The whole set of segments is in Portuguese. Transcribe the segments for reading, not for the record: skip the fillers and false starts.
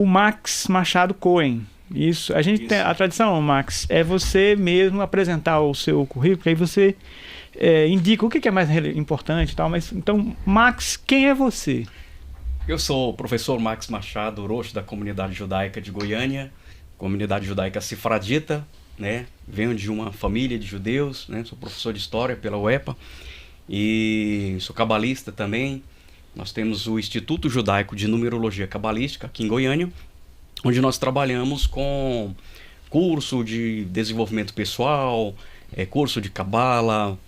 o Max Machado Cohen. Isso, a gente tem a tradição, Max, é você mesmo apresentar o seu currículo, aí você indica o que é mais importante e tal, mas então, Max, quem é você? Eu sou o professor Max Machado Orochi, da comunidade judaica de Goiânia, comunidade judaica sefardita, né? Venho de uma família de judeus, né? Sou professor de história pela UEPA e sou cabalista também. Nós temos o Instituto Judaico de Numerologia Cabalística aqui em Goiânia, onde nós trabalhamos com curso de desenvolvimento pessoal, curso de cabala,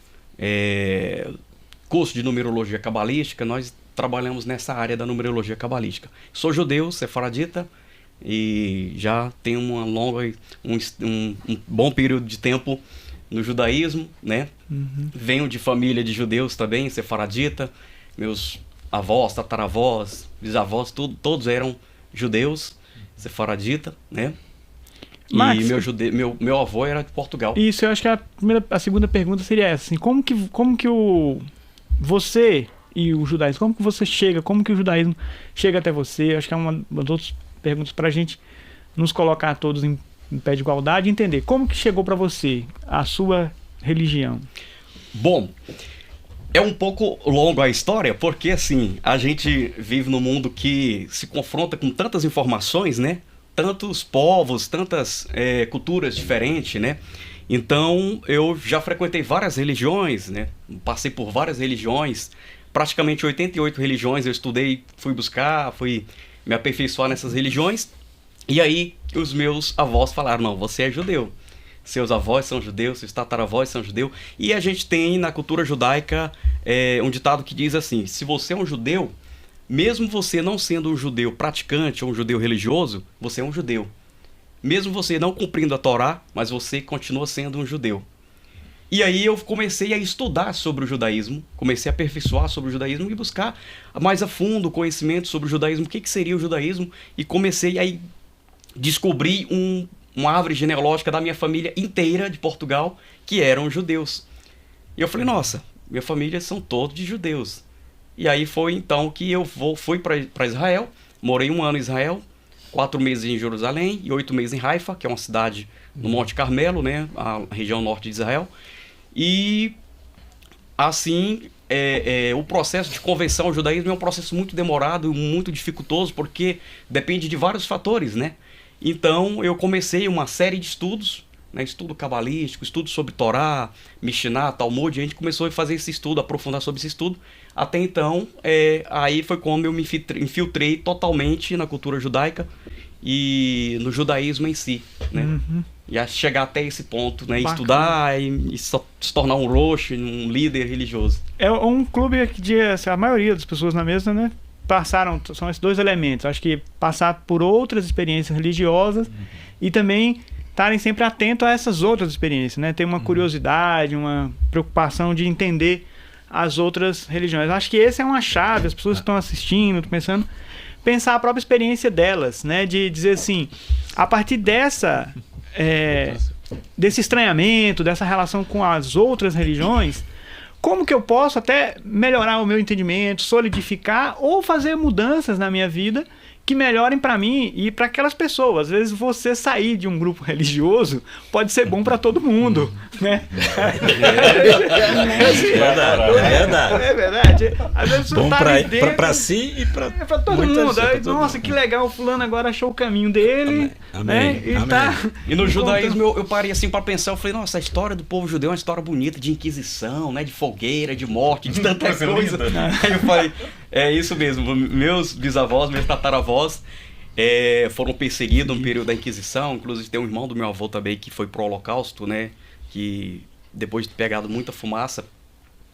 curso de numerologia cabalística. Nós trabalhamos nessa área da numerologia cabalística. Sou judeu, sefaradita, e já tenho uma longa, um bom período de tempo no judaísmo, né? Venho de família de judeus também, sefaradita. Meus avós, tataravós, bisavós, todos eram judeus, sefaradita, né? Max, E meu avô era de Portugal. Isso, eu acho que a segunda pergunta seria essa, assim, como que você e o judaísmo, como que o judaísmo chega até você? Eu acho que é uma das outras perguntas para a gente nos colocar todos em pé de igualdade e entender como que chegou para você a sua religião. Bom, é um pouco longo a história, porque assim, a gente vive num mundo que se confronta com tantas informações, né? Tantos povos, tantas culturas diferentes, né? Então, eu já frequentei várias religiões, né? Passei por várias religiões, praticamente 88 religiões eu estudei, fui buscar, fui me aperfeiçoar nessas religiões. E aí, os meus avós falaram, não, você é judeu. Seus avós são judeus, seus tataravós são judeus. E a gente tem na cultura judaica um ditado que diz assim, se você é um judeu, mesmo você não sendo um judeu praticante ou um judeu religioso, você é um judeu. Mesmo você não cumprindo a Torá, mas você continua sendo um judeu. E aí eu comecei a estudar sobre o judaísmo, comecei a aperfeiçoar sobre o judaísmo e buscar mais a fundo conhecimento sobre o judaísmo, o que seria o judaísmo, e comecei a descobrir uma árvore genealógica da minha família inteira de Portugal, que eram judeus. E eu falei, nossa, minha família são todos de judeus. E aí foi então que eu fui para Israel, morei 1 ano em Israel, 4 meses em Jerusalém e 8 meses em Haifa, que é uma cidade no Monte Carmelo, né, a região norte de Israel. E assim, o processo de conversão ao judaísmo é um processo muito demorado, muito dificultoso, porque depende de vários fatores, né? Então eu comecei uma série de estudos, né, estudo cabalístico, estudo sobre Torá, Mishnah, Talmud, e a gente começou a fazer esse estudo, aprofundar sobre esse estudo. Até então, aí foi quando eu me infiltrei totalmente na cultura judaica e no judaísmo em si, né? E a chegar até esse ponto, né? Bacana. Estudar e se tornar um rosh, um líder religioso. É um clube que assim, a maioria das pessoas na mesa, né, são esses dois elementos. Acho que passar por outras experiências religiosas e também estarem sempre atentos a essas outras experiências, né? Ter uma curiosidade, uma preocupação de entender as outras religiões. Acho que essa é uma chave, as pessoas que estão assistindo, estão pensando, pensar a própria experiência delas, né? De dizer assim, a partir desse estranhamento, dessa relação com as outras religiões, como que eu posso até melhorar o meu entendimento, solidificar ou fazer mudanças na minha vida que melhorem para mim e para aquelas pessoas. Às vezes você sair de um grupo religioso pode ser bom para todo mundo, né? É verdade. Às vezes você bom tá para si e para todo mundo. Nossa, que legal, o fulano agora achou o caminho dele. Amém. Né? Amém. E no judaísmo eu parei assim para pensar, eu falei, nossa, a história do povo judeu é uma história bonita, de inquisição, né? De fogueira, de morte, de tanta coisa. Aí eu falei, é isso mesmo, meus bisavós, meus tataravós foram perseguidos no período da Inquisição. Inclusive tem um irmão do meu avô também que foi pro Holocausto, né? Que depois de pegado muita fumaça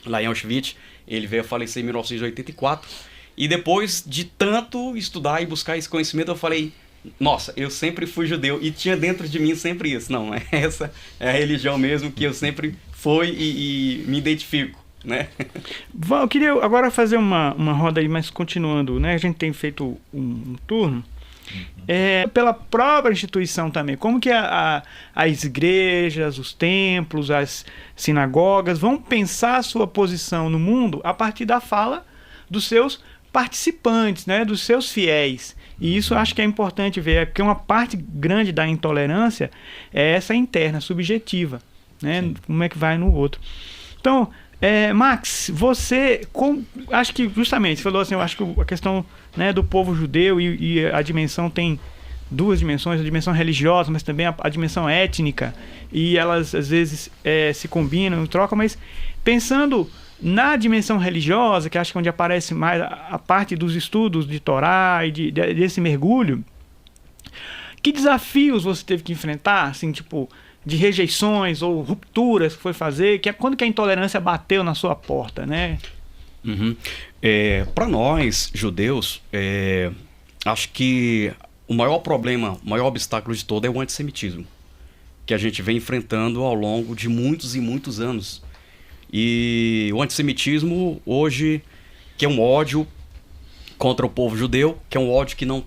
lá em Auschwitz, ele veio a falecer em 1984. E depois de tanto estudar e buscar esse conhecimento, eu falei, nossa, eu sempre fui judeu e tinha dentro de mim sempre isso. Não, essa é a religião mesmo que eu sempre fui e me identifico, né? Eu queria agora fazer uma roda aí, mas continuando, né? A gente tem feito um turno. Pela própria instituição também, como que as igrejas, os templos, as sinagogas vão pensar a sua posição no mundo a partir da fala dos seus participantes, né, dos seus fiéis. E isso eu acho que é importante ver, porque uma parte grande da intolerância é essa interna, subjetiva, né? Sim. Como é que vai no outro. Então, Max, acho que justamente, você falou assim, eu acho que a questão, né, do povo judeu e a dimensão tem duas dimensões, a dimensão religiosa, mas também a dimensão étnica, e elas às vezes se combinam, trocam, mas pensando na dimensão religiosa, que acho que é onde aparece mais a parte dos estudos de Torá e desse mergulho, que desafios você teve que enfrentar, assim, tipo, de rejeições ou rupturas que foi fazer, quando que a intolerância bateu na sua porta, né? Uhum. Para nós, judeus, acho que o maior problema, o maior obstáculo de todo é o antissemitismo, que a gente vem enfrentando ao longo de muitos e muitos anos. E o antissemitismo hoje, que é um ódio contra o povo judeu, que é um ódio que não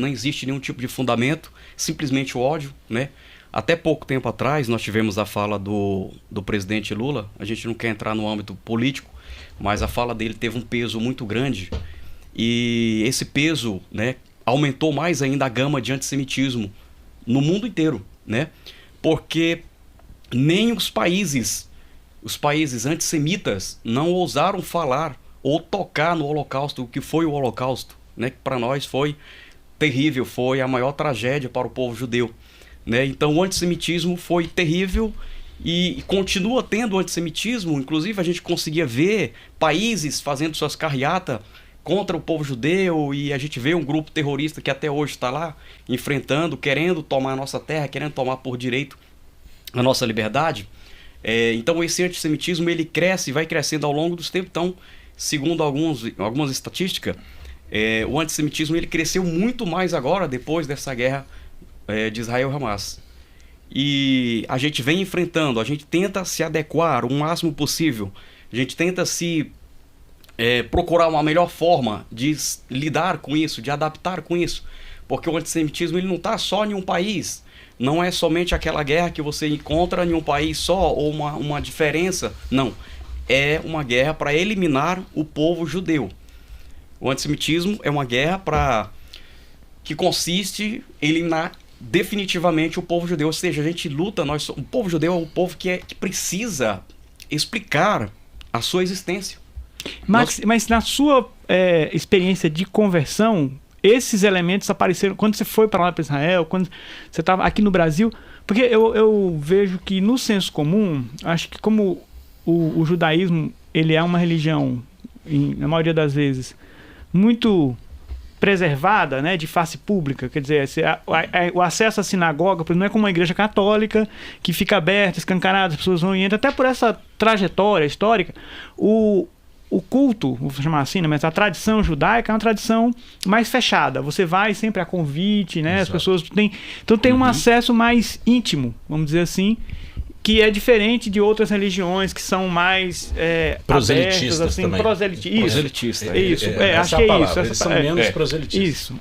existe nenhum tipo de fundamento, simplesmente o ódio, né? Até pouco tempo atrás nós tivemos a fala do presidente Lula, a gente não quer entrar no âmbito político, mas a fala dele teve um peso muito grande, e esse peso, né, aumentou mais ainda a gama de antissemitismo no mundo inteiro, né? Porque nem os países antissemitas não ousaram falar ou tocar no Holocausto, o que foi o Holocausto, né? Que para nós foi terrível, foi a maior tragédia para o povo judeu, né? Então o antissemitismo foi terrível e continua tendo o antissemitismo. Inclusive a gente conseguia ver países fazendo suas carreatas contra o povo judeu, e a gente vê um grupo terrorista que até hoje está lá enfrentando, querendo tomar a nossa terra, querendo tomar por direito a nossa liberdade. Então esse antissemitismo ele cresce e vai crescendo ao longo dos tempos. Então, segundo algumas estatísticas, o antissemitismo ele cresceu muito mais agora, depois dessa guerra de Israel e Hamas. E a gente vem enfrentando, a gente tenta se adequar o máximo possível, a gente tenta procurar uma melhor forma de lidar com isso, de adaptar com isso, porque o antissemitismo ele não está só em um país. Não é somente aquela guerra que você encontra em um país só, ou uma diferença. Não. É uma guerra para eliminar o povo judeu. O antissemitismo é uma guerra que consiste em eliminar definitivamente o povo judeu. Ou seja, a gente luta, o povo judeu é um povo que precisa explicar a sua existência. Mas na sua experiência de conversão, esses elementos apareceram quando você foi para lá, para Israel, quando você estava aqui no Brasil? Porque eu vejo que no senso comum, acho que como o judaísmo ele é uma religião, na maioria das vezes, muito preservada, né, de face pública, quer dizer, o acesso à sinagoga não é como uma igreja católica que fica aberta, escancarada, as pessoas vão e entram, até por essa trajetória histórica, o culto, vou chamar assim, né, mas a tradição judaica é uma tradição mais fechada. Você vai sempre a convite, né? Exato. As pessoas têm... Então tem um acesso mais íntimo, vamos dizer assim, que é diferente de outras religiões que são mais proselitistas abertas, assim, também. Proselitistas. Isso, acho que é isso. Eles são menos proselitistas. Isso,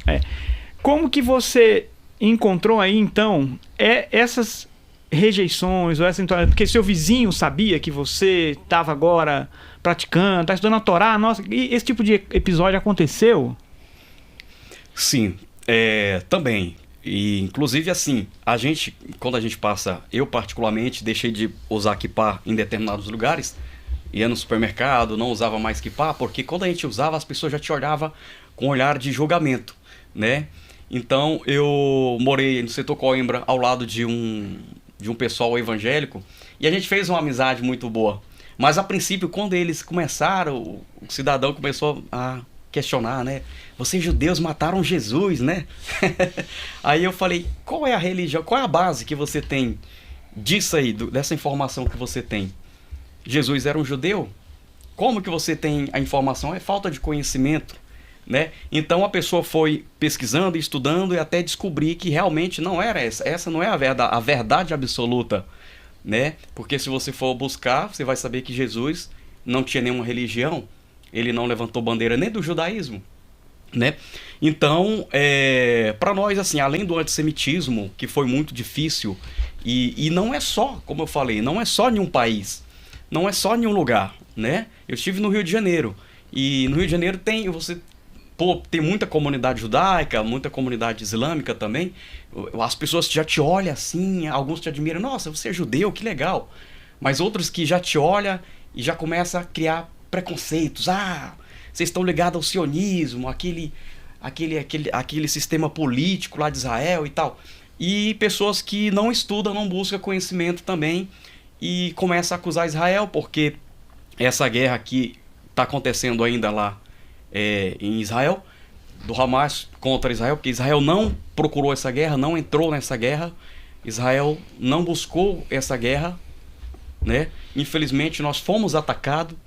Como que você encontrou aí, então, essas rejeições ou essa intolerância? Porque seu vizinho sabia que você estava agora praticando, está estudando a Torá, nossa, e esse tipo de episódio aconteceu? Sim, também. E inclusive assim, quando a gente passa, eu particularmente deixei de usar kippah em determinados lugares, ia no supermercado, não usava mais kippah, porque quando a gente usava, as pessoas já te olhavam com um olhar de julgamento, né? Então eu morei no setor Coimbra, ao lado de um pessoal evangélico, e a gente fez uma amizade muito boa. Mas a princípio, quando eles começaram, o cidadão começou a questionar, né? Vocês judeus mataram Jesus, né? Aí eu falei, qual é a religião, qual é a base que você tem disso aí, dessa informação que você tem? Jesus era um judeu? Como que você tem a informação? É falta de conhecimento, né? Então a pessoa foi pesquisando, estudando e até descobrir que realmente não era essa não é a verdade absoluta, né? Porque se você for buscar, você vai saber que Jesus não tinha nenhuma religião, ele não levantou bandeira nem do judaísmo, né? Então, para nós, assim, além do antissemitismo, que foi muito difícil, e não é só, como eu falei, não é só em um país, não é só em um lugar, né? Eu estive no Rio de Janeiro, e no Rio de Janeiro por ter muita comunidade judaica, muita comunidade islâmica também, as pessoas já te olham assim, alguns te admiram, nossa, você é judeu, que legal. Mas outros que já te olham e já começam a criar preconceitos. Ah, vocês estão ligados ao sionismo, aquele sistema político lá de Israel e tal. E pessoas que não estudam, não buscam conhecimento também e começam a acusar Israel, porque essa guerra que está acontecendo ainda lá em Israel, do Hamas contra Israel, porque Israel não procurou essa guerra, não entrou nessa guerra, Israel não buscou essa guerra, né? Infelizmente nós fomos atacados,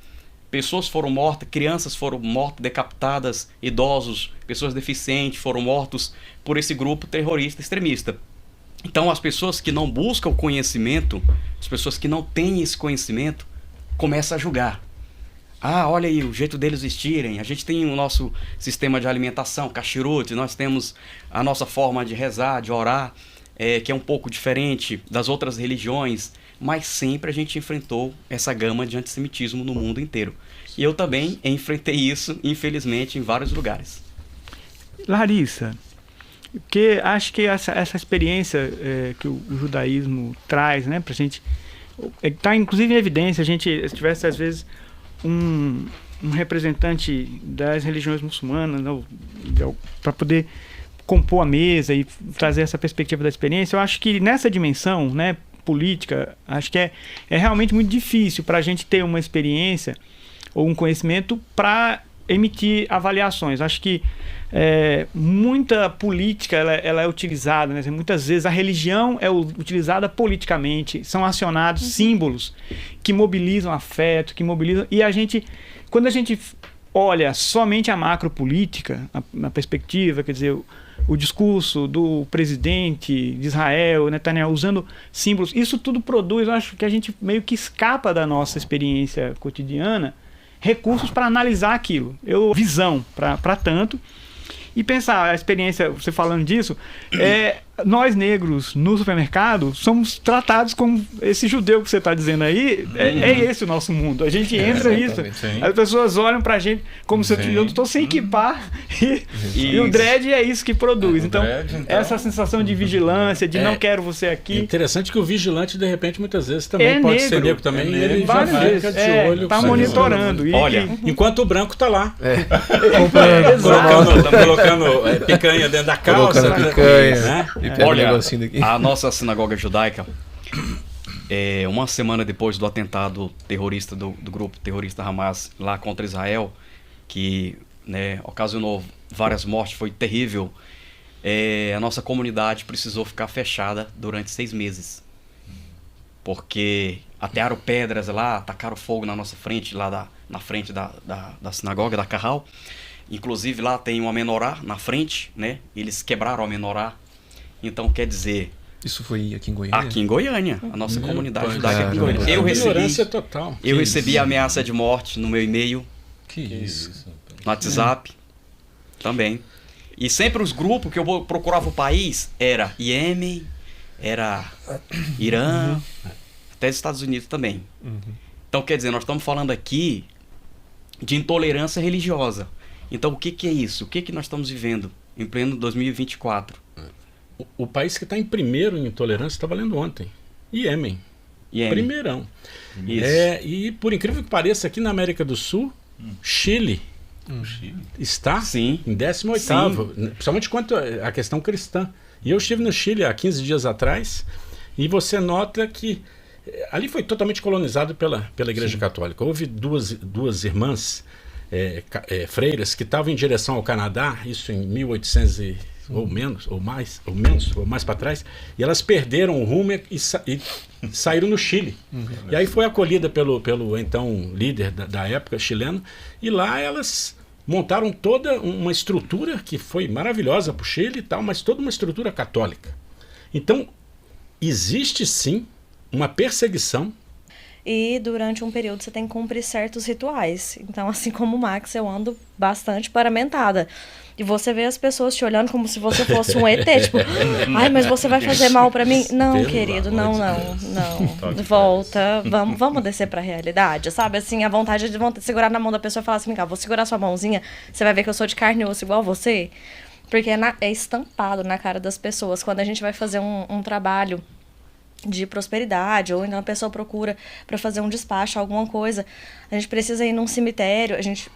pessoas foram mortas, crianças foram mortas, decapitadas, idosos, pessoas deficientes foram mortos por esse grupo terrorista extremista. Então as pessoas que não buscam o conhecimento, as pessoas que não têm esse conhecimento, começam a julgar. Ah, olha aí o jeito deles vestirem, a gente tem o nosso sistema de alimentação, kashrut, nós temos a nossa forma de rezar, de orar, que é um pouco diferente das outras religiões, mas sempre a gente enfrentou essa gama de antissemitismo no mundo inteiro. E eu também enfrentei isso, infelizmente, em vários lugares. Larissa, porque acho que essa experiência que o judaísmo traz, né, pra gente, está inclusive em evidência, a gente, se tivesse às vezes um representante das religiões muçulmanas, né, para poder compor a mesa e trazer essa perspectiva da experiência, eu acho que nessa dimensão, né, política, acho que é realmente muito difícil para a gente ter uma experiência ou um conhecimento para emitir avaliações. Acho que muita política ela é utilizada, né? Muitas vezes a religião é utilizada politicamente, são acionados símbolos que mobilizam afeto, que mobilizam, e quando a gente olha somente a macropolítica, na perspectiva, quer dizer, o discurso do presidente de Israel, Netanyahu, usando símbolos, isso tudo produz, eu acho que a gente meio que escapa da nossa experiência cotidiana, recursos para analisar aquilo, visão para tanto, e pensar a experiência, você falando disso, nós negros no supermercado somos tratados como esse judeu que você está dizendo aí, é esse o nosso mundo, a gente entra nisso, as pessoas olham pra gente como se eu estou sem equipar e o dread é isso que produz, então essa sensação de vigilância, de não quero você aqui. É interessante que o vigilante de repente muitas vezes também pode ser negro também, e ele já fica de olho, está monitorando. Olha, enquanto o branco está lá colocando picanha dentro da calça, picanha, né? Olha, a nossa sinagoga judaica, uma semana depois do atentado terrorista do grupo terrorista Hamas lá contra Israel, que, né, ocasionou várias mortes, foi terrível, a nossa comunidade precisou ficar fechada durante 6 meses. Porque atearam pedras lá, atacaram fogo na nossa frente, lá na frente da sinagoga, da Carral. Inclusive lá tem uma menorá na frente, né? Eles quebraram a menorá. Então, quer dizer... Isso foi aqui em Goiânia? Aqui em Goiânia. A nossa comunidade judaica aqui em Goiânia. Eu recebi ameaça de morte no meu e-mail. Que isso? No WhatsApp. Também. E sempre os grupos que eu procurava o país era Iêmen, era Irã, até os Estados Unidos também. Então, quer dizer, nós estamos falando aqui de intolerância religiosa. Então, o que é isso? O que nós estamos vivendo em pleno 2024? O país que está em primeiro em intolerância estava lendo ontem. Iêmen. Primeirão. E por incrível que pareça, aqui na América do Sul, Chile está em 18º, principalmente quanto à questão cristã. E eu estive no Chile há 15 dias atrás, e você nota que ali foi totalmente colonizado pela Igreja Católica. Houve duas irmãs freiras que estavam em direção ao Canadá, isso em 1800 ou mais para trás, e elas perderam o rumo e saíram no Chile. E aí foi acolhida pelo então líder da época chileno, e lá elas montaram toda uma estrutura que foi maravilhosa para o Chile e tal, mas toda uma estrutura católica. Então existe sim uma perseguição e durante um período você tem que cumprir certos rituais. Então, assim como o Max, eu ando bastante paramentada. E você vê as pessoas te olhando como se você fosse um ET, tipo, ai, mas você vai fazer mal pra mim? Não, querido, não. Volta, vamos descer pra realidade, sabe? Assim, a vontade de segurar na mão da pessoa e falar assim, cara, vou segurar sua mãozinha, você vai ver que eu sou de carne e osso igual você. Porque é estampado na cara das pessoas. Quando a gente vai fazer um trabalho de prosperidade, ou então a pessoa procura para fazer um despacho, alguma coisa, a gente precisa ir num cemitério. A gente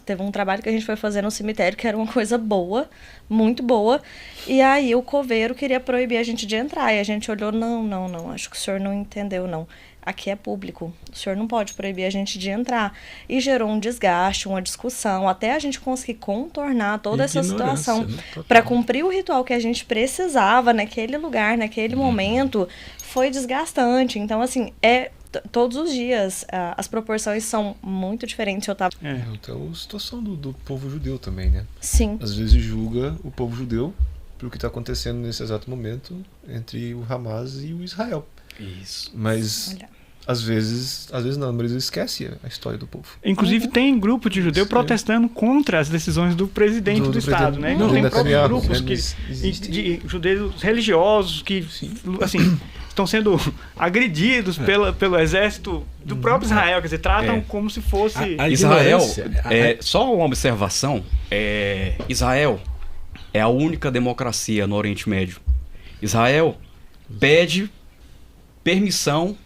teve um trabalho que a gente foi fazer no cemitério que era uma coisa boa, muito boa, e aí o coveiro queria proibir a gente de entrar, e a gente olhou, não, acho que o senhor não entendeu, não. Aqui é público, o senhor não pode proibir a gente de entrar. E gerou um desgaste, uma discussão, até a gente conseguir contornar toda essa situação para cumprir o ritual que a gente precisava naquele lugar, naquele momento, foi desgastante. Então, assim, todos os dias as proporções são muito diferentes. Então, a situação do povo judeu também, né? Sim. Às vezes julga o povo judeu pelo que está acontecendo nesse exato momento entre o Hamas e o Israel. Isso. Mas às vezes não, mas esquece a história do povo. Inclusive tem grupo de judeu protestando contra as decisões do presidente do Estado, né? Então, tem próprios grupos de judeus religiosos que assim, estão sendo agredidos pelo exército do próprio Israel, quer dizer, tratam como se fosse... Israel, só uma observação, Israel é a única democracia no Oriente Médio. Israel pede permissão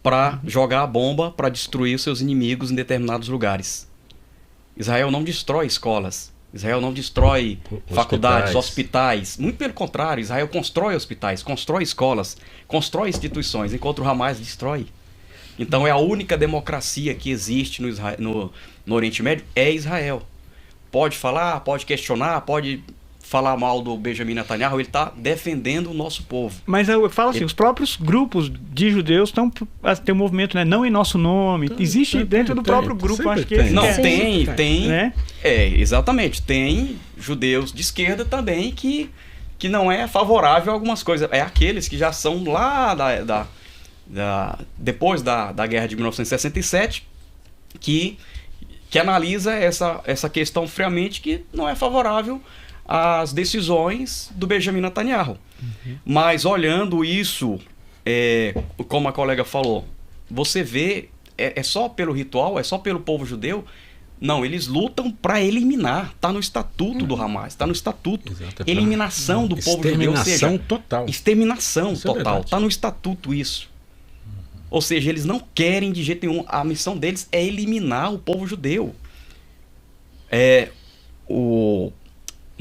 para jogar a bomba para destruir os seus inimigos em determinados lugares. Israel não destrói escolas. Israel não destrói faculdades, hospitais. Muito pelo contrário, Israel constrói hospitais, constrói escolas, constrói instituições, enquanto o Hamas destrói. Então é a única democracia que existe no Oriente Médio, é Israel. Pode falar, pode questionar, pode falar mal do Benjamin Netanyahu, ele está defendendo o nosso povo. Mas eu falo assim, os próprios grupos de judeus tem um movimento, né, não em nosso nome, existe dentro do próprio grupo, acho que eles tem, né? Exatamente, tem judeus de esquerda também que não é favorável a algumas coisas, é aqueles que já são lá depois da guerra de 1967, que analisa essa questão friamente, que não é favorável às decisões do Benjamin Netanyahu. Mas olhando isso, como a colega falou, você vê, é só pelo ritual, é só pelo povo judeu? Não, eles lutam para eliminar, está no estatuto do Hamas, está no estatuto. Exato, eliminação do povo judeu. Exterminação total. Exterminação total, está no estatuto isso. Ou seja, eles não querem de jeito nenhum, a missão deles é eliminar o povo judeu.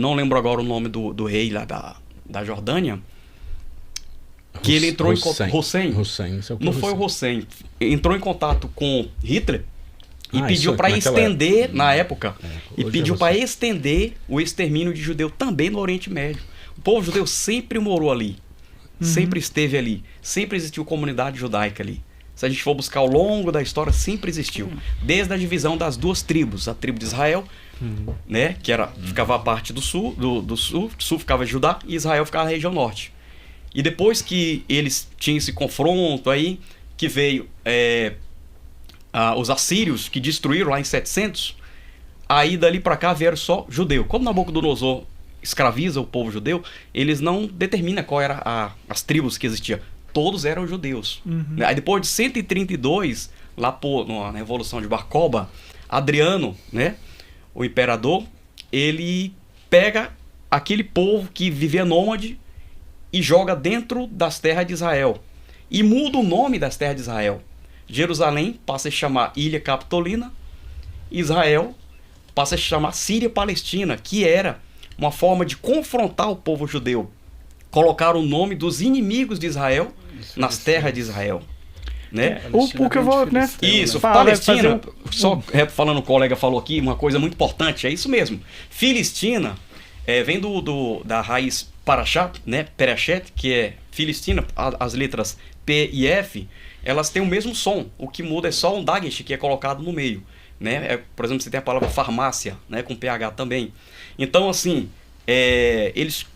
Não lembro agora o nome do rei lá da Jordânia, que ele entrou em contato... Hussein. Não foi o Hussein. Entrou em contato com Hitler e pediu para estender, na época, e pediu para estender o extermínio de judeu também no Oriente Médio. O povo judeu sempre morou ali, sempre esteve ali, sempre existiu comunidade judaica ali. Se a gente for buscar ao longo da história, sempre existiu. Desde a divisão das duas tribos, a tribo de Israel, né, que ficava a parte do sul, do sul ficava Judá e Israel ficava na região norte. E depois que eles tinham esse confronto aí, que veio os assírios, que destruíram lá em 700, aí dali para cá vieram só judeu. Como Nabucodonosor escraviza o povo judeu, eles não determinam qual era as tribos que existiam. Todos eram judeus. Aí depois de 132, lá na Revolução de Bar Kokhba, Adriano, né, o imperador, ele pega aquele povo que vivia nômade e joga dentro das terras de Israel. E muda o nome das terras de Israel. Jerusalém passa a se chamar Ilha Capitolina. Israel passa a se chamar Síria-Palestina, que era uma forma de confrontar o povo judeu. Colocar o nome dos inimigos de Israel nas terras de Israel. Né? O que eu vou, né? Isso, Palestina, só falando, o colega falou aqui, uma coisa muito importante, é isso mesmo. Filistina vem da raiz Parashat, né? Perashet, que é Filistina, as letras P e F, elas têm o mesmo som, o que muda é só um dagesh que é colocado no meio. Né? Por exemplo, você tem a palavra farmácia, né? Com PH também. Então, assim,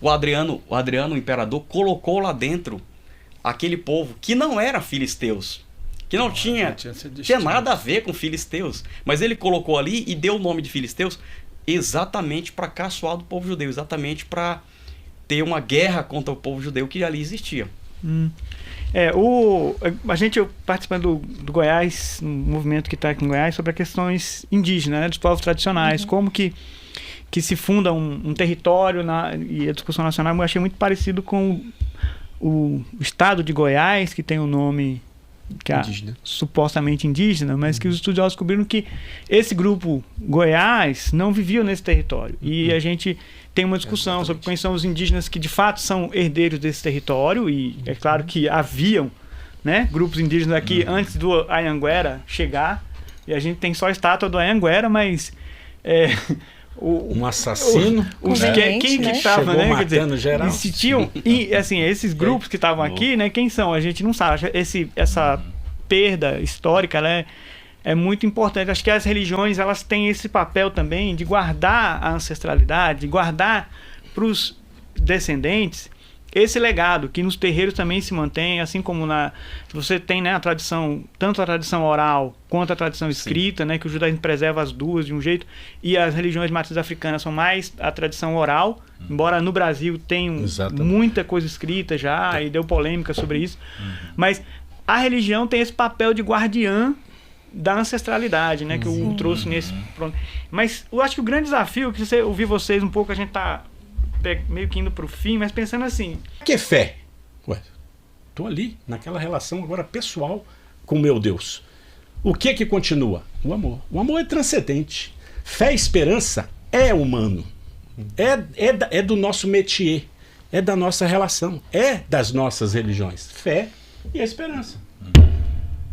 o Adriano, o imperador, colocou lá dentro aquele povo que não era filisteus, que não tinha nada a ver com filisteus. Mas ele colocou ali e deu o nome de filisteus exatamente para caçoar do povo judeu, exatamente para ter uma guerra contra o povo judeu que ali existia. A gente participando do Goiás, um movimento que está aqui em Goiás, sobre as questões indígenas, né, dos povos tradicionais, como que se funda um território e a discussão nacional. Eu achei muito parecido com o estado de Goiás, que tem o nome que supostamente indígena, mas que os estudiosos descobriram que esse grupo Goiás não vivia nesse território. E a gente tem uma discussão sobre quem são os indígenas que de fato são herdeiros desse território, e é claro que haviam, né, grupos indígenas aqui antes do Anhanguera chegar, e a gente tem só a estátua do Anhanguera, mas um assassino quem que estava, né, matando geral. E assim, esses grupos que estavam aqui, né, quem são? A gente não sabe. Essa perda histórica, ela é muito importante. Acho que as religiões, elas têm esse papel também de guardar a ancestralidade, de guardar para os descendentes esse legado que nos terreiros também se mantém, assim como você tem, né, a tradição, tanto a tradição oral quanto a tradição escrita, né, que o judaísmo preserva as duas de um jeito, e as religiões de matriz africana são mais a tradição oral, embora no Brasil tenha muita coisa escrita já, e deu polêmica sobre isso, mas a religião tem esse papel de guardiã da ancestralidade, né, que eu trouxe nesse... Mas eu acho que o grande desafio, que você ouvir vocês um pouco, a gente tá meio que indo pro fim, mas pensando assim... Que é fé? Ué, tô ali, naquela relação agora pessoal com o meu Deus. O que que continua? O amor. O amor é transcendente. Fé e esperança é humano. É do nosso métier. É da nossa relação. É das nossas religiões. Fé e a esperança.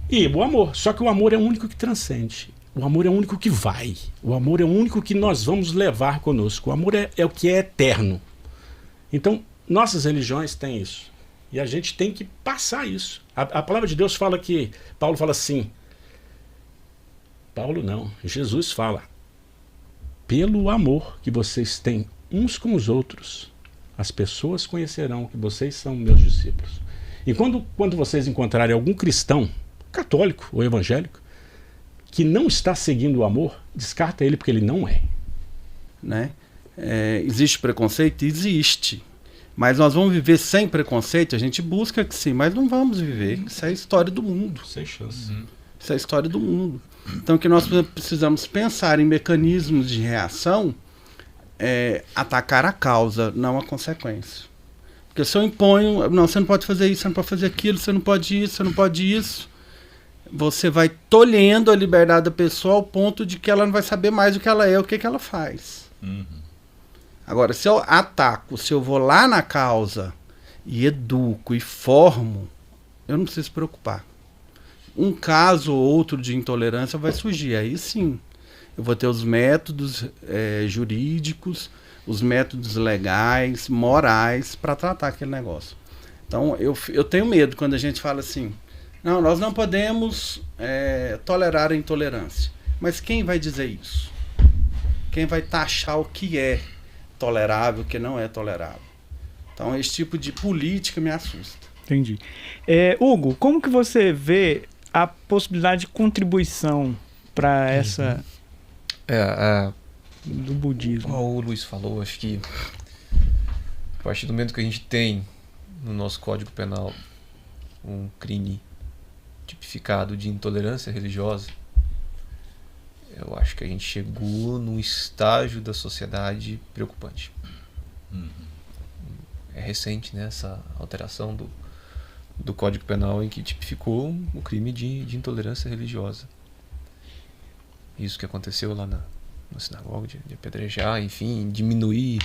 E o amor. Só que o amor é o único que transcende. O amor é o único que vai. O amor é o único que nós vamos levar conosco. O amor é o que é eterno. Então, nossas religiões têm isso. E a gente tem que passar isso. A palavra de Deus fala que... Paulo fala assim... Paulo não. Jesus fala... Pelo amor que vocês têm uns com os outros, as pessoas conhecerão que vocês são meus discípulos. E quando vocês encontrarem algum cristão, católico ou evangélico, que não está seguindo o amor, descarta ele porque ele não é. Né? Existe preconceito? Existe. Mas nós vamos viver sem preconceito? A gente busca que sim, mas não vamos viver. Isso é a história do mundo. Sem chance. Isso é a história do mundo. Então o que nós precisamos pensar em mecanismos de reação é atacar a causa, não a consequência. Porque se eu imponho, não, você não pode fazer isso, você não pode fazer aquilo, você não pode isso, você não pode isso, você vai tolhendo a liberdade da pessoa ao ponto de que ela não vai saber mais o que ela é, o que ela faz. Agora, se eu ataco, se eu vou lá na causa e educo e formo, eu não preciso se preocupar. Um caso ou outro de intolerância vai surgir, aí sim. Eu vou ter os métodos jurídicos, os métodos legais, morais, para tratar aquele negócio. Então, eu tenho medo quando a gente fala assim, não, nós não podemos tolerar a intolerância. Mas quem vai dizer isso? Quem vai taxar o que é tolerável, o que não é tolerável? Então, esse tipo de política me assusta. Entendi. Hugo, como que você vê a possibilidade de contribuição para essa... do budismo? Como o Luiz falou, acho que a partir do momento que a gente tem no nosso Código Penal um crime tipificado de intolerância religiosa, eu acho que a gente chegou num estágio da sociedade preocupante. É recente, né, essa alteração do Código Penal em que tipificou o crime de intolerância religiosa. Isso que aconteceu lá na sinagoga, de apedrejar, enfim, diminuir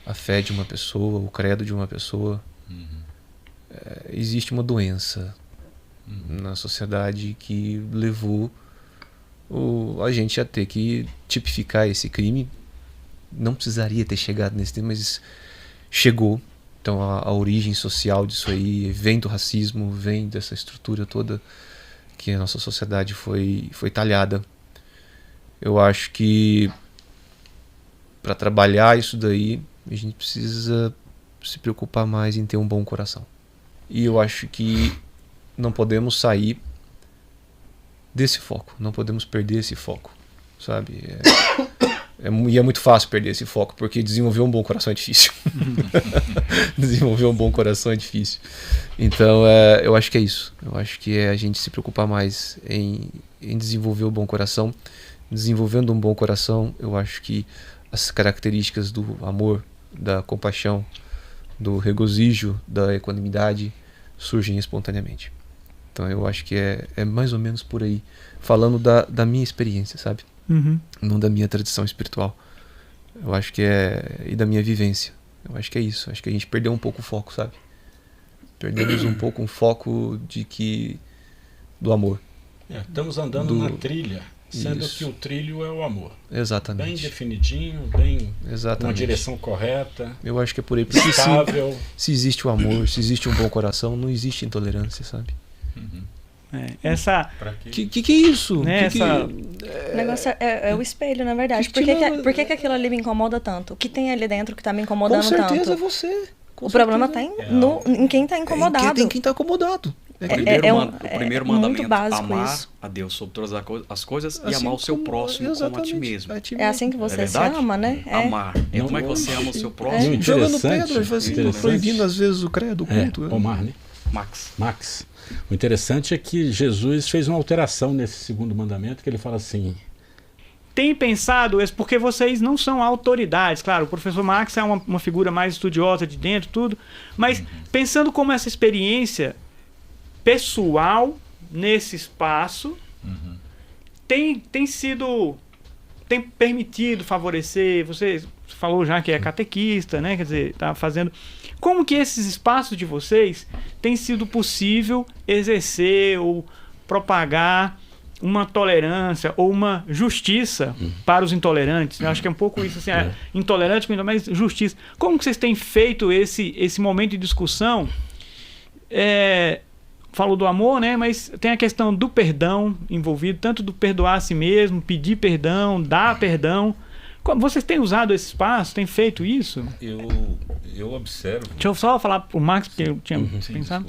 a fé de uma pessoa, o credo de uma pessoa. Existe uma doença na sociedade que levou a gente a ter que tipificar esse crime. Não precisaria ter chegado nesse tema, mas chegou. Então a origem social disso aí vem do racismo, vem dessa estrutura toda que a nossa sociedade foi talhada. Eu acho que para trabalhar isso daí, a gente precisa se preocupar mais em ter um bom coração. E eu acho que não podemos sair desse foco. Não podemos perder esse foco, sabe? E é muito fácil perder esse foco, porque desenvolver um bom coração é difícil. Desenvolver um bom coração é difícil. Então, eu acho que é isso. Eu acho que é a gente se preocupar mais em desenvolver o bom coração. Desenvolvendo um bom coração, eu acho que as características do amor, da compaixão, do regozijo, da equanimidade surgem espontaneamente. Então eu acho que é mais ou menos por aí, falando da minha experiência, sabe? Não da minha tradição espiritual. Eu acho que e da minha vivência. Eu acho que é isso. Acho que a gente perdeu um pouco o foco, sabe? Perdemos um pouco o foco do amor. Estamos andando na trilha, sendo que o trilho é o amor. Exatamente. Bem definidinho, bem uma direção correta. Eu acho que é por aí. Porque se existe o amor, se existe um bom coração, não existe intolerância, sabe? Essa... Que é isso? Né, O negócio é o espelho, na verdade. Por que aquilo ali me incomoda tanto? O que tem ali dentro que tá me incomodando tanto? Com certeza é você. O problema tá em quem tá incomodado. Em quem tá incomodado. O primeiro mandamento, muito básico amar isso. a Deus sobre todas as coisas e amar o seu próximo como a ti mesmo. É assim que você se ama, né? Amar. Como é que você ama o seu próximo? Jogando pedra, proibindo às vezes o credo, o culto. Omar, né? Max. O interessante é que Jesus fez uma alteração nesse segundo mandamento, que ele fala assim... Tem pensado isso porque vocês não são autoridades. Claro, o professor Max é uma figura mais estudiosa de dentro, tudo. Mas pensando como essa experiência pessoal nesse espaço tem permitido favorecer... Você falou já que é catequista, né? Quer dizer, tá fazendo... Como que esses espaços de vocês tem sido possível exercer ou propagar uma tolerância ou uma justiça para os intolerantes? Eu acho que é um pouco isso, assim, intolerante, mas justiça. Como que vocês têm feito esse momento de discussão? Falou do amor, né? Mas tem a questão do perdão envolvido, tanto do perdoar a si mesmo, pedir perdão, dar perdão. Vocês têm usado esse espaço? Têm feito isso? Eu observo. Deixa eu só falar pro Max, porque eu tinha pensado.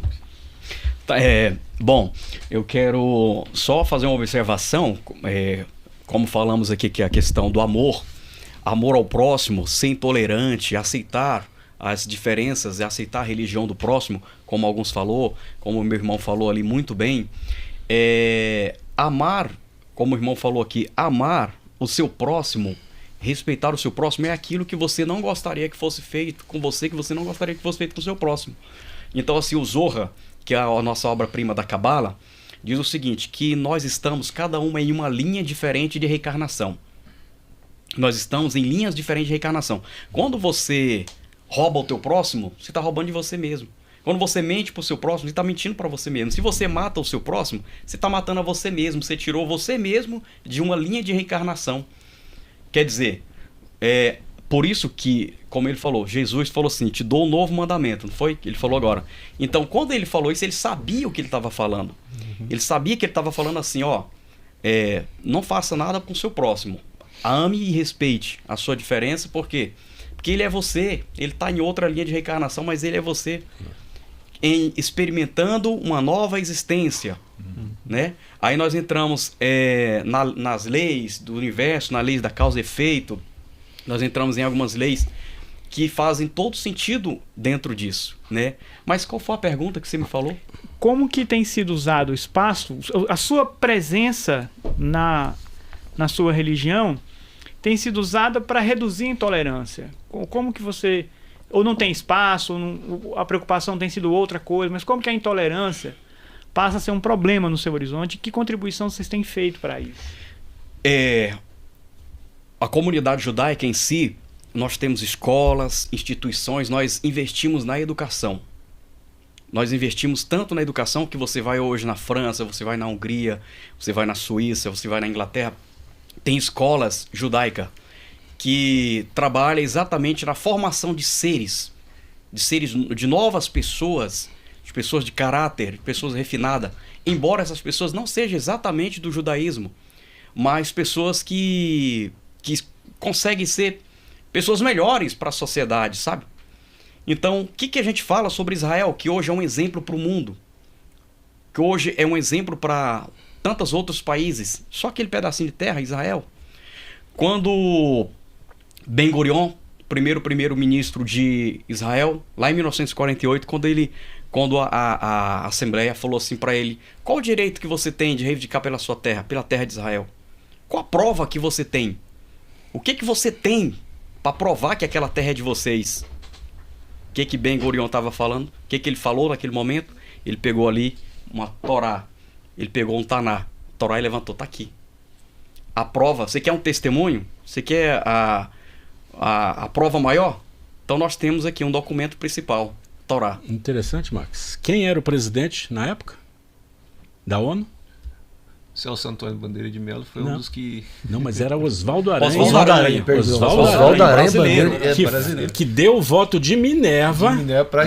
Bom, eu quero só fazer uma observação, como falamos aqui, que é a questão do amor ao próximo, ser intolerante, aceitar as diferenças, aceitar a religião do próximo, como alguns falou, como o meu irmão falou ali muito bem. Amar, como o irmão falou aqui, amar o seu próximo, respeitar o seu próximo é aquilo que você não gostaria que fosse feito com você, que você não gostaria que fosse feito com o seu próximo. Então, assim, o Zohar, que é a nossa obra-prima da Cabala, diz o seguinte, que nós estamos, cada uma em uma linha diferente de reencarnação. Nós estamos em linhas diferentes de reencarnação. Quando você rouba o teu próximo, você está roubando de você mesmo. Quando você mente para o seu próximo, você está mentindo para você mesmo. Se você mata o seu próximo, você está matando a você mesmo. Você tirou você mesmo de uma linha de reencarnação. Quer dizer, por isso que, como ele falou, Jesus falou assim, te dou um novo mandamento, não foi? Ele falou agora. Então, quando ele falou isso, ele sabia o que ele estava falando. Ele sabia que ele estava falando assim, não faça nada com o seu próximo. Ame e respeite a sua diferença, por quê? Porque ele é você, ele está em outra linha de reencarnação, mas ele é você. Experimentando uma nova existência, né? Aí nós entramos nas leis do universo, nas leis da causa e efeito. Nós entramos em algumas leis que fazem todo sentido dentro disso, né? Mas qual foi a pergunta que você me falou? Como que tem sido usado o espaço, a sua presença na sua religião tem sido usada para reduzir a intolerância? Como que você... Ou não tem espaço, a preocupação tem sido outra coisa, mas como que a intolerância passa a ser um problema no seu horizonte? Que contribuição vocês têm feito para isso? A comunidade judaica em si, nós temos escolas, instituições, nós investimos na educação. Nós investimos tanto na educação que você vai hoje na França, você vai na Hungria, você vai na Suíça, você vai na Inglaterra, tem escolas judaicas que trabalham exatamente na formação de seres, de novas pessoas, de pessoas de caráter, de pessoas refinadas, embora essas pessoas não sejam exatamente do judaísmo, mas pessoas que conseguem ser pessoas melhores para a sociedade, sabe? Então, o que a gente fala sobre Israel, que hoje é um exemplo para o mundo? Que hoje é um exemplo para tantos outros países, só aquele pedacinho de terra, Israel. Quando Ben-Gurion, primeiro-ministro de Israel, lá em 1948, quando a Assembleia falou assim para ele: qual o direito que você tem de reivindicar pela sua terra, pela terra de Israel? Qual a prova que você tem? O que você tem para provar que aquela terra é de vocês? O que Ben-Gurion estava falando? O que ele falou naquele momento? Ele pegou ali uma Torá, ele pegou um Taná, Torá e levantou, tá aqui. A prova, você quer um testemunho? Você quer a prova maior? Então nós temos aqui um documento principal, Torá. Interessante, Max. Quem era o presidente na época da ONU? Celso Antônio Bandeira de Mello foi um dos que... Não, mas era Oswaldo Aranha. Oswaldo Aranha, brasileiro. Que deu o voto de Minerva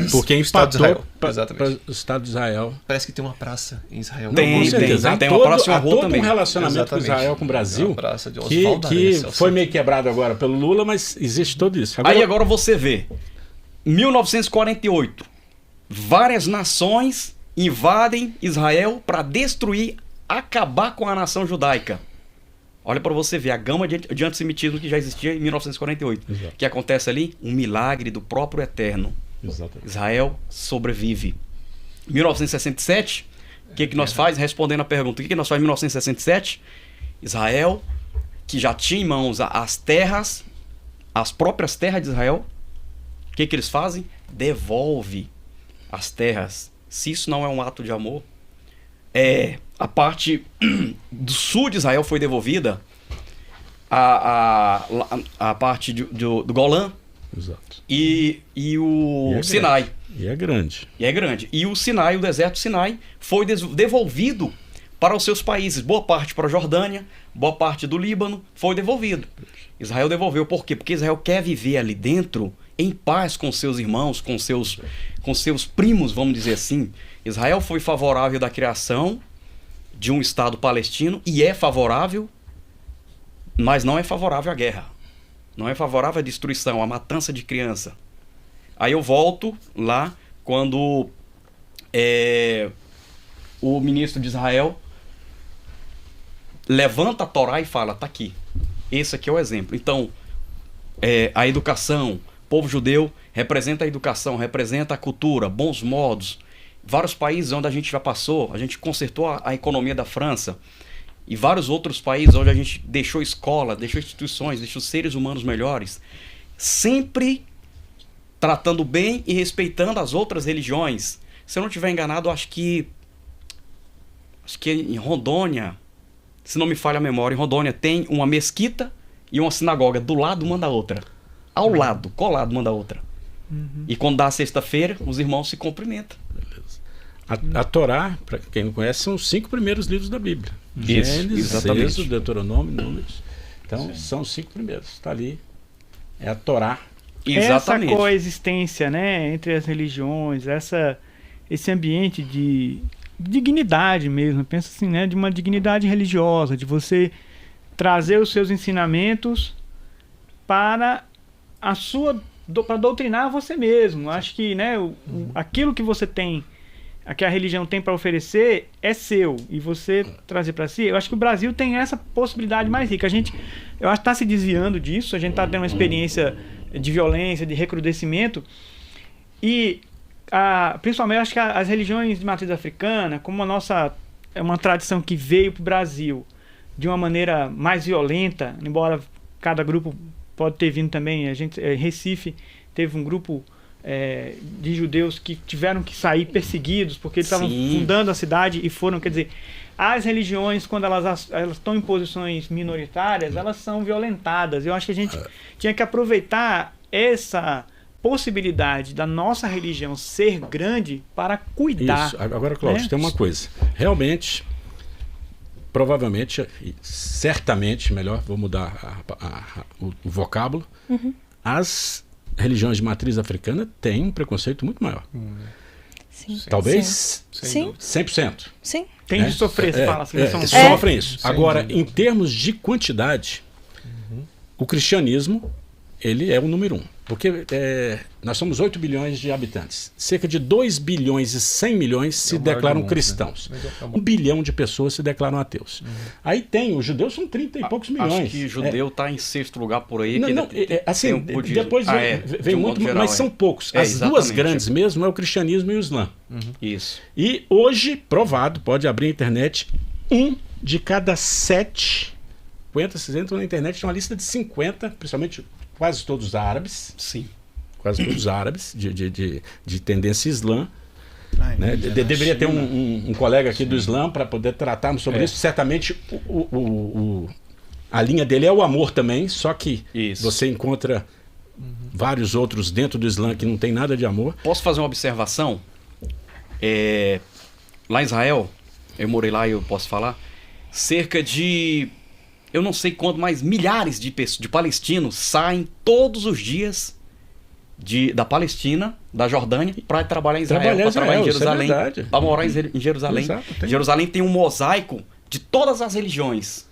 porque empatou para o Estado de Israel. Parece que tem uma praça em Israel. Tem uma praça em uma rua também. Um relacionamento com Israel, com o Brasil, que foi meio quebrado agora pelo Lula, mas existe tudo isso. Agora você vê, 1948, várias nações invadem Israel para destruir, acabar com a nação judaica. Olha para você ver a gama de antissemitismo que já existia em 1948. Exato. Que acontece ali? Um milagre do próprio Eterno. Exatamente. Israel sobrevive. 1967, o que nós faz? Respondendo a pergunta, o que nós faz em 1967? Israel, que já tinha em mãos as terras, as próprias terras de Israel, o que eles fazem? Devolve as terras. Se isso não é um ato de amor, a parte do sul de Israel foi devolvida, a parte do Golã. Exato. E o Sinai. E é grande. E o Sinai, o deserto Sinai, foi devolvido para os seus países. Boa parte para a Jordânia, boa parte do Líbano foi devolvido. Israel devolveu. Por quê? Porque Israel quer viver ali dentro em paz com seus irmãos, com seus primos, vamos dizer assim. Israel foi favorável da criação de um Estado palestino e é favorável, mas não é favorável à guerra. Não é favorável à destruição, à matança de criança. Aí eu volto lá quando o ministro de Israel levanta a Torá e fala, tá aqui. Esse aqui é o exemplo. Então, a educação, o povo judeu representa a educação, representa a cultura, bons modos. Vários países onde a gente já passou, a gente consertou a economia da França. E vários outros países onde a gente deixou escola, deixou instituições, deixou seres humanos melhores. Sempre tratando bem e respeitando as outras religiões. Se eu não estiver enganado, acho que em Rondônia, se não me falha a memória, em Rondônia tem uma mesquita e uma sinagoga do lado uma da outra. Ao lado, colado uma da outra. Uhum. E quando dá a sexta-feira, os irmãos se cumprimentam. A Torá, para quem não conhece, são os 5 primeiros livros da Bíblia. Isso, Gênesis, exatamente. Êxodo, Deuteronômio, Números. Então, são os 5 primeiros. Está ali. É a Torá. Exatamente. Essa coexistência, né, entre as religiões, esse ambiente de dignidade mesmo. Pensa assim, né, de uma dignidade religiosa, de você trazer os seus ensinamentos para para doutrinar você mesmo. Acho que, né, aquilo que você tem, que a religião tem para oferecer é seu, e você trazer para si. Eu acho que o Brasil tem essa possibilidade mais rica. Eu acho que está se desviando disso. A gente está tendo uma experiência de violência, de recrudescimento, e principalmente acho que as religiões de matriz africana, como é uma tradição que veio para o Brasil de uma maneira mais violenta, embora cada grupo pode ter vindo também. Recife teve um grupo de judeus que tiveram que sair perseguidos porque eles estavam fundando a cidade e foram, quer dizer, as religiões, quando elas estão em posições minoritárias, elas são violentadas. Eu acho que a gente tinha que aproveitar essa possibilidade da nossa religião ser grande para cuidar. Isso. Agora, Cláudio, né? Tem uma coisa. Realmente, provavelmente, certamente, melhor, vou mudar o vocábulo, as religiões de matriz africana têm um preconceito muito maior. Sim. Talvez Sim. 100%. Sim. Tem de sofrer, você fala assim. Sofrem isso. Agora, em termos de quantidade, o cristianismo, ele é o número 1. Porque nós somos 8 bilhões de habitantes. Cerca de 2 bilhões e 100 milhões se declaram cristãos. Né? 1 bilhão de pessoas se declaram ateus. Aí os judeus são 30 e poucos milhões. Acho que judeu está em sexto lugar por aí. Assim, depois vem muito, geral, mas são poucos. As duas grandes mesmo é o cristianismo e o islã. Isso. E hoje, provado, pode abrir a internet, 1 de cada 7... Vocês entram na internet, tem uma lista de 50, principalmente quase todos árabes. Sim. Quase todos árabes, de tendência islã. Né? Deveria ter um colega aqui do Islã para poder tratarmos sobre isso. Certamente a linha dele é o amor também, só que você encontra vários outros dentro do Islã que não tem nada de amor. Posso fazer uma observação? Lá em Israel, eu morei lá e eu posso falar, cerca de... eu não sei quanto, mas milhares de palestinos saem todos os dias da Palestina, da Jordânia, para trabalhar em Israel, para trabalhar em Jerusalém, para morar em Jerusalém. Exato, Jerusalém tem um mosaico de todas as religiões.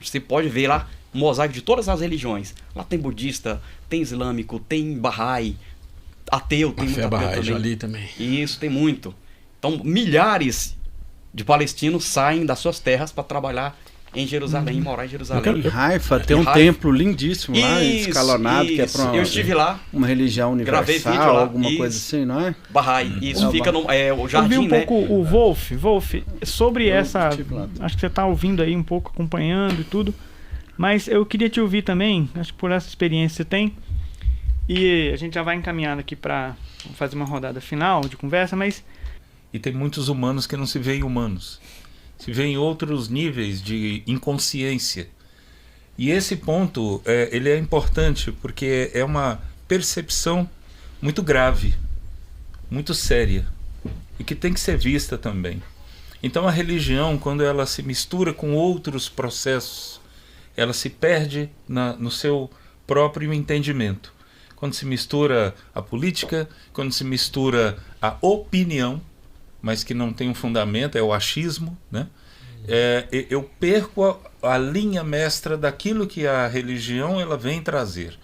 Você pode ver lá um mosaico de todas as religiões. Lá tem budista, tem islâmico, tem Bahá'í, ateu, tem muito ateu também. Isso, tem muito. Então, milhares de palestinos saem das suas terras para trabalhar em Jerusalém, morar em Jerusalém. Em Haifa tem um templo lindíssimo lá, escalonado, que é para eu estive lá, uma religião universal, lá, alguma coisa assim, não é? Bahá'í, isso fica no o jardim, eu vi um pouco o Wolf, sobre essa, acho que você está ouvindo aí um pouco, acompanhando e tudo, mas eu queria te ouvir também, acho que por essa experiência que você tem, e a gente já vai encaminhando aqui para fazer uma rodada final de conversa, mas... E tem muitos humanos que não se veem humanos. Se vê em outros níveis de inconsciência. E esse ponto ele é importante porque é uma percepção muito grave, muito séria, e que tem que ser vista também. Então a religião, quando ela se mistura com outros processos, ela se perde no seu próprio entendimento. Quando se mistura a política, quando se mistura a opinião, mas que não tem um fundamento, é o achismo, né? Eu perco a linha mestra daquilo que a religião ela vem trazer.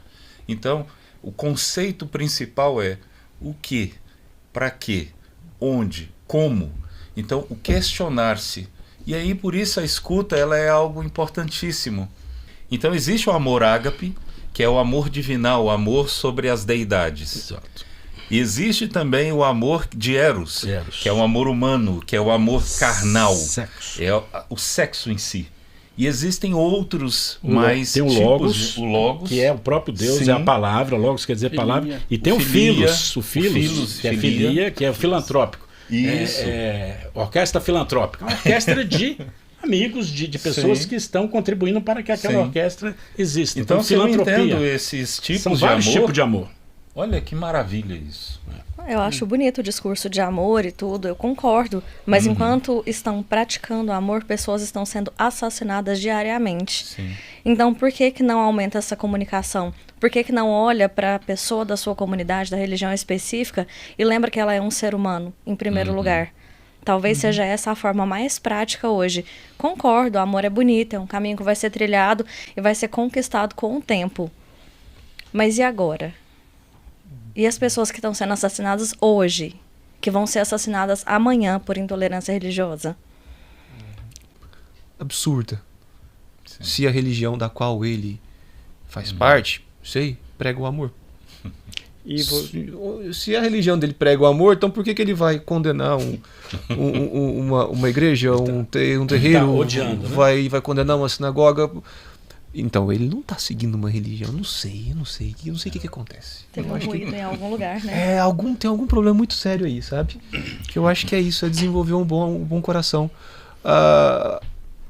Então, o conceito principal é o que, para quê, onde, como. Então, o questionar-se. E aí, por isso, a escuta ela é algo importantíssimo. Então, existe o amor ágape, que é o amor divinal, o amor sobre as deidades. Exato. E existe também o amor de Eros, que é o amor humano, que é o amor carnal, é o sexo em si. E existem outros mais tem tipos, o Logos, que é o próprio Deus, sim. É a palavra, Logos quer dizer Filia. palavra, e tem o Philos, que é filia, que é o filantrópico. Isso. Orquestra filantrópica, uma orquestra de amigos, de pessoas que estão contribuindo para que aquela orquestra exista. Então, se eu entendo esses tipos são vários tipos de amor. Olha que maravilha isso. Eu acho bonito o discurso de amor e tudo, eu concordo. Mas enquanto estão praticando amor, pessoas estão sendo assassinadas diariamente. Sim. Então, por que não aumenta essa comunicação? Por que não olha para a pessoa da sua comunidade, da religião específica, e lembra que ela é um ser humano, em primeiro lugar? Talvez seja essa a forma mais prática hoje. Concordo, o amor é bonito, é um caminho que vai ser trilhado e vai ser conquistado com o tempo. Mas e agora? E as pessoas que estão sendo assassinadas hoje, que vão ser assassinadas amanhã por intolerância religiosa? Absurda. Sim. Se a religião da qual ele faz parte, prega o amor. E se a religião dele prega o amor, então por que ele vai condenar uma igreja, um terreiro, tá odiando, né? vai condenar uma sinagoga? Então ele não está seguindo uma religião. Eu não sei o que acontece. Tem um ruído em algum lugar, né? Tem algum problema muito sério aí, sabe? Que eu acho que é isso, é desenvolver um bom coração.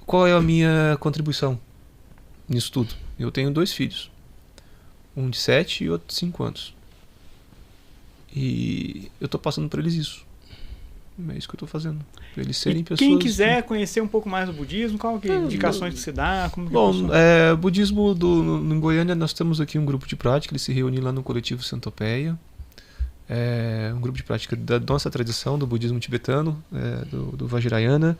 Qual é a minha contribuição nisso tudo? Eu tenho 2 filhos. Um de 7 e outro de 5 anos. E eu tô passando por eles isso. É isso que eu tô fazendo. Pra eles serem pessoas... Quem quiser conhecer um pouco mais do budismo, qual que indicações que se dá? Como que budismo em Goiânia, nós temos aqui um grupo de prática, ele se reúne lá no coletivo Centopeia. É um grupo de prática da nossa tradição, do budismo tibetano, do Vajrayana.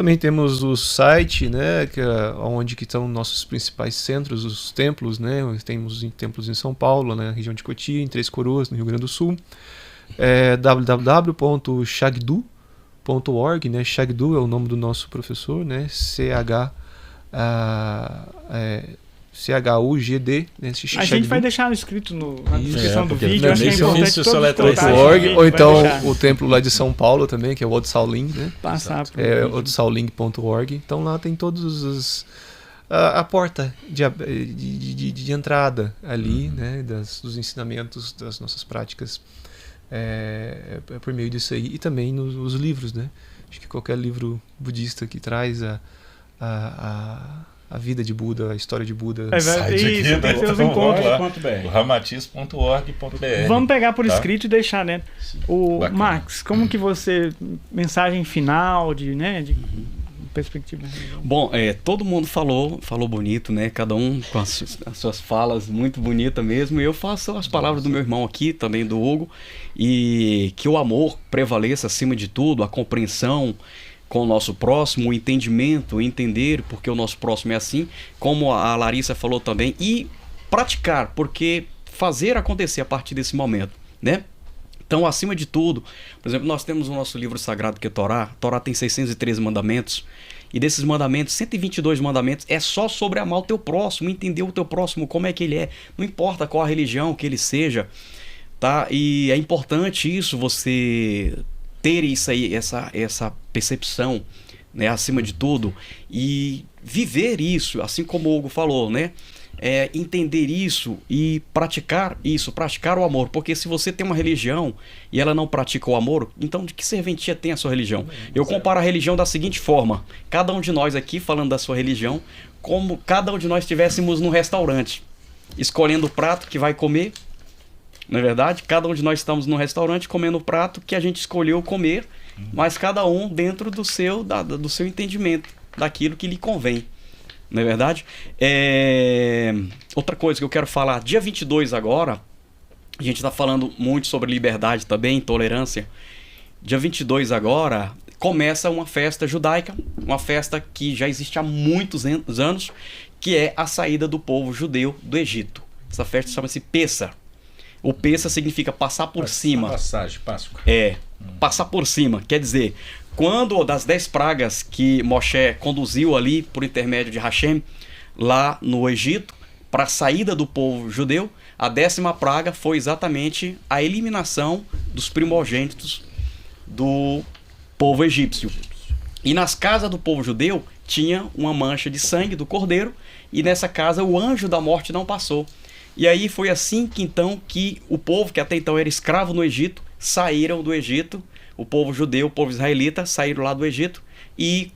Também temos o site, né, que é onde que estão nossos principais centros, os templos, né? Temos templos em São Paulo, na região de Cotia, em Três Coroas, no Rio Grande do Sul. www.chagdu.org, né? Chagdu é o nome do nosso professor, né? CHUGD, né? A gente vai deixar escrito na descrição do vídeo. Acho que é importante .org, ou então o templo lá de São Paulo também, que é o Odsaoling, né? Passar odsaoling.org. Então lá tem todos os a porta de entrada ali, né? Dos ensinamentos, das nossas práticas por meio disso aí. E também nos livros, né? Acho que qualquer livro budista que traz a vida de Buda, a história de Buda. Isso, tem seus encontros. O ramatiz.org.br. Vamos pegar por escrito e deixar, né? Max, como que você, mensagem final de perspectiva? Bom, todo mundo falou bonito, né? Cada um com as suas falas muito bonitas mesmo. E eu faço as palavras do meu irmão aqui, também do Hugo, e que o amor prevaleça acima de tudo, a compreensão com o nosso próximo, o entendimento, entender porque o nosso próximo é assim, como a Larissa falou também, e praticar, porque fazer acontecer a partir desse momento, né? Então, acima de tudo, por exemplo, nós temos o nosso livro sagrado que é Torá. Torá tem 613 mandamentos, e desses mandamentos, 122 mandamentos é só sobre amar o teu próximo, entender o teu próximo, como é que ele é, não importa qual a religião que ele seja, tá? E é importante isso, você ter isso aí, essa percepção, né, acima de tudo, e viver isso, assim como o Hugo falou, né? Entender isso e praticar isso, praticar o amor, porque se você tem uma religião e ela não pratica o amor, então de que serventia tem a sua religião? Eu comparo a religião da seguinte forma: cada um de nós aqui, falando da sua religião, como cada um de nós estivéssemos num restaurante, escolhendo o prato que vai comer. Não é verdade? Cada um de nós estamos num restaurante comendo o prato que a gente escolheu comer, mas cada um dentro do seu entendimento, daquilo que lhe convém. Não é verdade? Outra coisa que eu quero falar, dia 22 agora, a gente está falando muito sobre liberdade também, tolerância. Dia 22 agora começa uma festa judaica, uma festa que já existe há muitos anos, que é a saída do povo judeu do Egito. Essa festa chama-se Pessah. O Pessah significa passar por cima. Passagem, Páscoa. Passar por cima. Quer dizer, quando das 10 pragas que Moshe conduziu ali por intermédio de Hashem, lá no Egito, para a saída do povo judeu, a 10ª praga foi exatamente a eliminação dos primogênitos do povo egípcio. E nas casas do povo judeu tinha uma mancha de sangue do cordeiro, e nessa casa o anjo da morte não passou. E aí foi assim que o povo, que até então era escravo no Egito, saíram do Egito, o povo judeu, o povo israelita, saíram lá do Egito e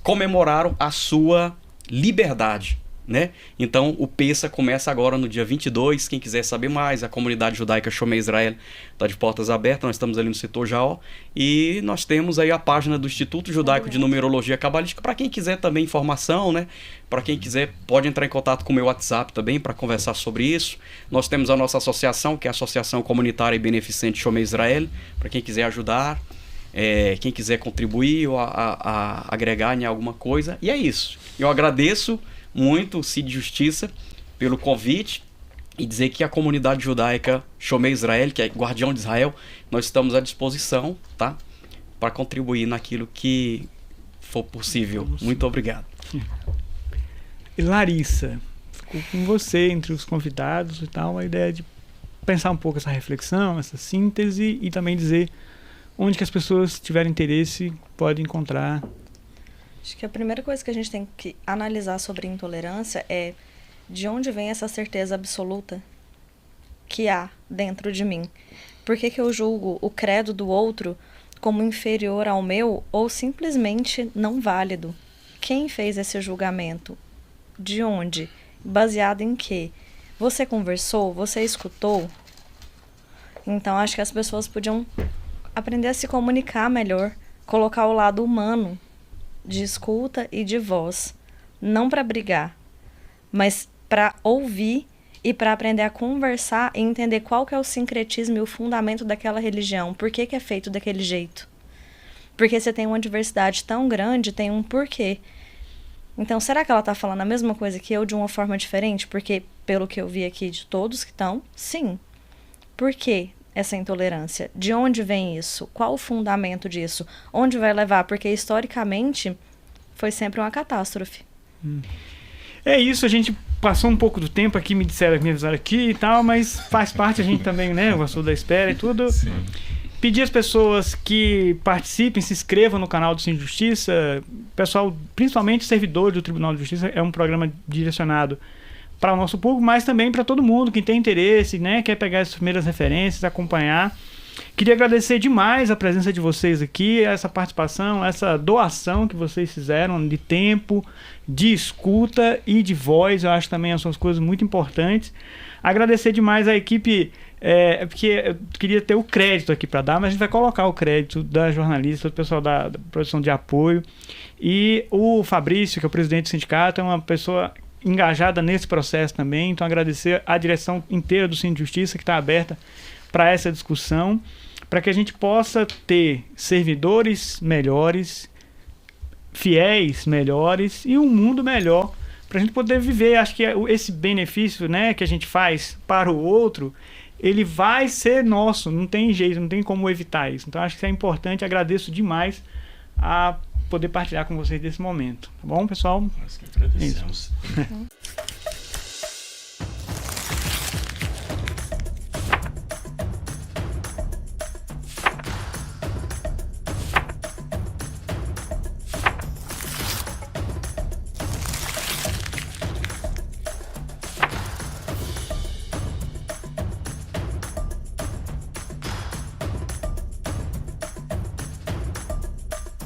comemoraram a sua liberdade, né? Então o Pessah começa agora no dia 22, quem quiser saber mais, a comunidade judaica Shomei Israel está de portas abertas, nós estamos ali no setor Jaó, e nós temos aí a página do Instituto Judaico de Numerologia Cabalística, para quem quiser também informação, né? Para quem quiser, pode entrar em contato com o meu WhatsApp também para conversar sobre isso. Nós temos a nossa associação, que é a Associação Comunitária e Beneficente Shomei Israel, para quem quiser ajudar, quem quiser contribuir ou agregar em alguma coisa. E é isso. Eu agradeço muito o Cid Justiça pelo convite e dizer que a comunidade judaica Shomei Israel, que é Guardião de Israel, nós estamos à disposição, tá? Para contribuir naquilo que for possível. Muito obrigado. E Larissa, ficou com você entre os convidados e tal, a ideia de pensar um pouco essa reflexão, essa síntese, e também dizer onde que as pessoas tiverem interesse podem encontrar. Acho que a primeira coisa que a gente tem que analisar sobre intolerância é de onde vem essa certeza absoluta que há dentro de mim. Por que eu julgo o credo do outro como inferior ao meu ou simplesmente não válido? Quem fez esse julgamento? De onde? Baseado em quê? Você conversou? Você escutou? Então, acho que as pessoas podiam aprender a se comunicar melhor, colocar o lado humano de escuta e de voz. Não para brigar, mas para ouvir e para aprender a conversar e entender qual que é o sincretismo e o fundamento daquela religião. Por que é feito daquele jeito? Porque você tem uma diversidade tão grande, tem um porquê. Então, será que ela tá falando a mesma coisa que eu de uma forma diferente? Porque, pelo que eu vi aqui de todos que estão, sim. Por quê essa intolerância? De onde vem isso? Qual o fundamento disso? Onde vai levar? Porque, historicamente, foi sempre uma catástrofe. É isso, a gente passou um pouco do tempo aqui, me avisaram aqui e tal, mas faz parte, a gente também, né, gostou da espera e tudo. Sim. Pedir às pessoas que participem, se inscrevam no canal do Cine Justiça. Pessoal, principalmente servidores do Tribunal de Justiça, é um programa direcionado para o nosso público, mas também para todo mundo que tem interesse, né, quer pegar as primeiras referências, acompanhar. Queria agradecer demais a presença de vocês aqui, essa participação, essa doação que vocês fizeram de tempo, de escuta e de voz. Eu acho também essas coisas muito importantes. Agradecer demais a equipe, porque eu queria ter o crédito aqui para dar, mas a gente vai colocar o crédito da jornalista, do pessoal da produção de apoio. E o Fabrício, que é o presidente do sindicato, é uma pessoa engajada nesse processo também. Então, agradecer a direção inteira do Cine Justiça, que está aberta para essa discussão, para que a gente possa ter servidores melhores, fiéis melhores e um mundo melhor para a gente poder viver. Acho que esse benefício, né, que a gente faz para o outro, ele vai ser nosso, não tem jeito, não tem como evitar isso. Então acho que isso é importante, agradeço demais a poder partilhar com vocês desse momento. Tá bom, pessoal? Nós que agradecemos. É isso.